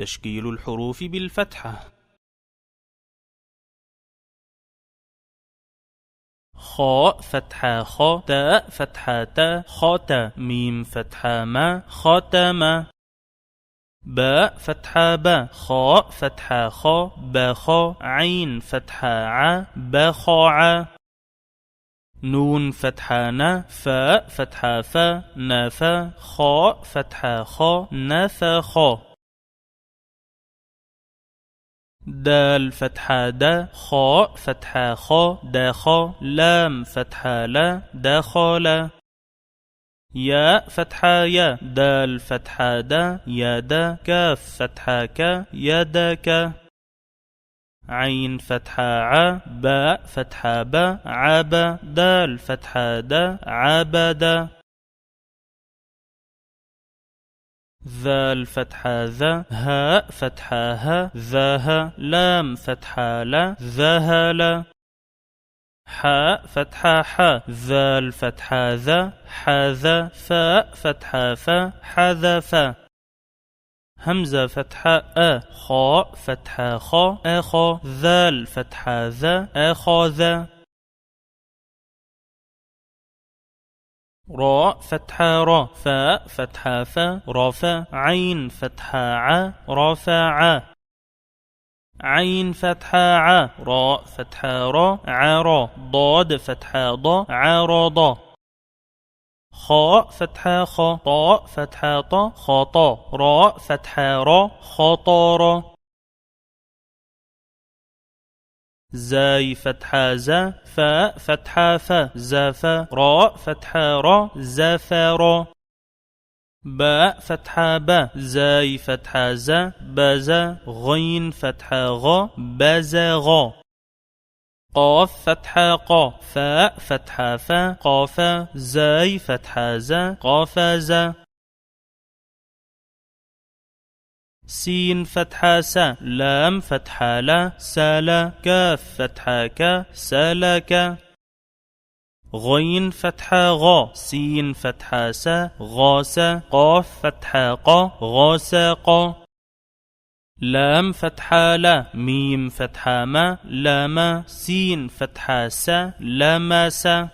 تشكيل الحروف بالفتحة: خاء فتحة خا، تاء فتحة تا خاتا، ميم فتحة ما خاتم، باء فتحة با، خاء فتحة خا بخا، عين فتحة ع بخاع، نون فتحة ن، فاء فتحة فا نفا، خاء فتحة خا نفخا، دال فتحة دا، خاء فتحة خا دخا، لام فتحة لا دخل، ياء فتحة يا، دال فتحة دا يدا، كاف فتحة كا يدك، عين فتحة ع، باء فتحة با عبا، دال فتحة دا عبدا، ذال فتحة ذا، هاء فتحة ها ذاها، لام فتحة لا ذهل، حاء فتحة ح، ذال فتحة ذا حذا، فاء فتحة فا حذف، همزة فتحة أ، خاء فتحة خا أخا، ذال فتحة ذا أخذ، راء فتحة را، فاء فتحة فا رفع، عين فتحة ع رفع، عين فتحة ع، راء فتحة را عرا، ضاد فتحة ضا عرض، خاء فتحة خا، طاء فتحة طا خطا، راء فتحة را خطر، زاي فتحة زا، فاء فتحة فا زفا، راء فتحة را زفر، باء فتحة با، زاي فتحة زا بزا، غين فتحة غا بزغا، قاف فتحة قا، فاء فتحة فا قافا، زاي فتحة زا قافزا، سين فتحة سا، لام فتحة لا سالا، كاف فتحة كا سلك، غين فتحة غا، سين فتحة سا غاسا، قاف فتحة قا غاسقا، لام فتحة لا، ميم فتحة ما لاما، سين فتحة سا لمسا.